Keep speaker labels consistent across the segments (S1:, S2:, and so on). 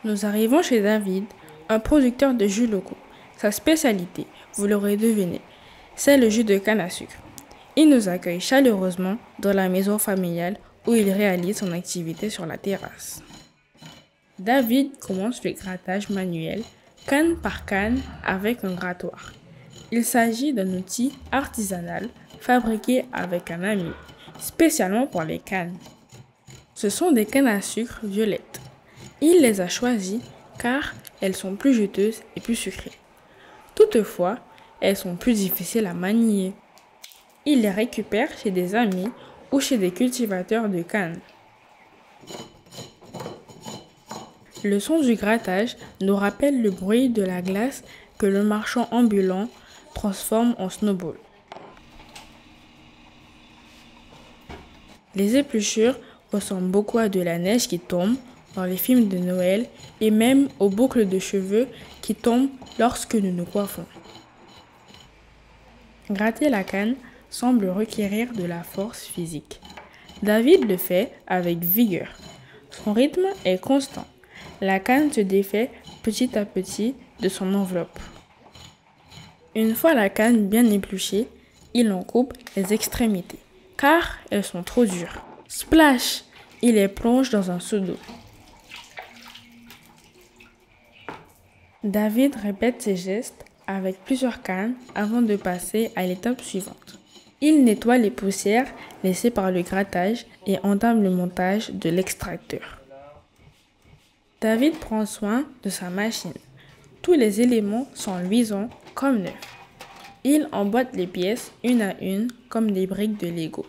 S1: Nous arrivons chez David, un producteur de jus locaux. Sa spécialité, vous l'aurez deviné, c'est le jus de canne à sucre. Il nous accueille chaleureusement dans la maison familiale où il réalise son activité sur la terrasse. David commence le grattage manuel, canne par canne, avec un grattoir. Il s'agit d'un outil artisanal fabriqué avec un ami, spécialement pour les cannes. Ce sont des cannes à sucre violettes. Il les a choisies car elles sont plus juteuses et plus sucrées. Toutefois, elles sont plus difficiles à manier. Il les récupère chez des amis ou chez des cultivateurs de canne. Le son du grattage nous rappelle le bruit de la glace que le marchand ambulant transforme en snowball. Les épluchures ressemblent beaucoup à de la neige qui tombe dans les films de Noël et même aux boucles de cheveux qui tombent lorsque nous nous coiffons. Gratter la canne semble requérir de la force physique. David le fait avec vigueur. Son rythme est constant. La canne se défait petit à petit de son enveloppe. Une fois la canne bien épluchée, il en coupe les extrémités, car elles sont trop dures. Splash! Il les plonge dans un seau d'eau. David répète ses gestes avec plusieurs cannes avant de passer à l'étape suivante. Il nettoie les poussières laissées par le grattage et entame le montage de l'extracteur. David prend soin de sa machine. Tous les éléments sont luisants comme neufs. Il emboîte les pièces une à une comme des briques de Lego.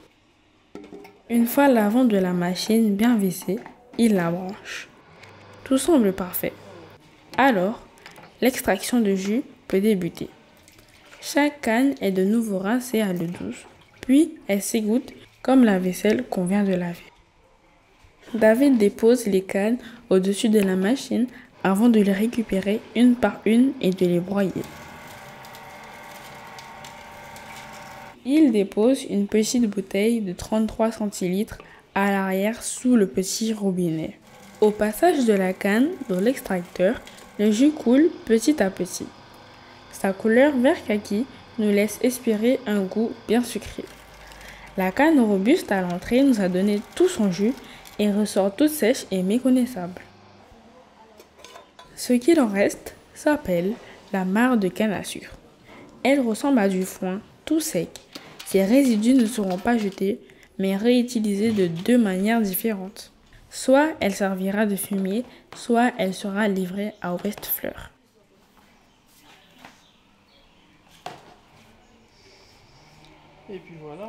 S1: Une fois l'avant de la machine bien vissé, il la branche. Tout semble parfait. Alors, l'extraction de jus peut débuter. Chaque canne est de nouveau rincée à l'eau douce, puis elle s'égoutte comme la vaisselle qu'on vient de laver. David dépose les cannes au-dessus de la machine avant de les récupérer une par une et de les broyer. Il dépose une petite bouteille de 33 centilitres à l'arrière sous le petit robinet. Au passage de la canne dans l'extracteur, le jus coule petit à petit. Sa couleur vert kaki nous laisse espérer un goût bien sucré. La canne robuste à l'entrée nous a donné tout son jus et ressort toute sèche et méconnaissable. Ce qu'il en reste s'appelle la mare de canne à sucre. Elle ressemble à du foin tout sec. Ces résidus ne seront pas jetés, mais réutilisés de deux manières différentes. Soit elle servira de fumier, soit elle sera livrée à Westfleur.
S2: Et puis voilà.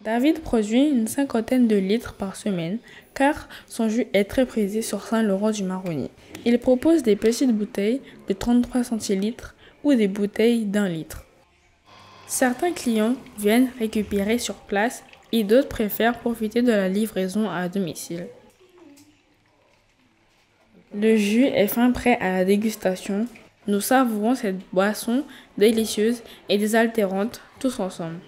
S1: David produit une 50aine de litres par semaine, car son jus est très prisé sur Saint-Laurent-du-Maroni. Il propose des petites bouteilles de 33 centilitres ou des bouteilles d'1 litre. Certains clients viennent récupérer sur place et d'autres préfèrent profiter de la livraison à domicile. Le jus est fin prêt à la dégustation. Nous savourons cette boisson délicieuse et désaltérante tous ensemble.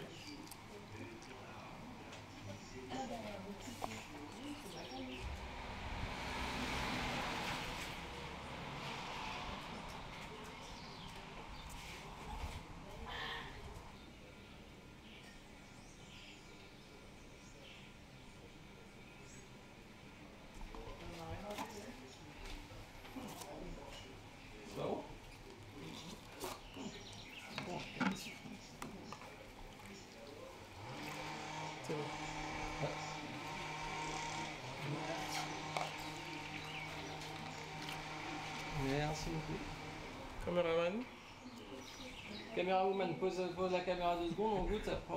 S2: Merci beaucoup. Caméraman. Camérawoman, pose la caméra 2 secondes, on goûte, après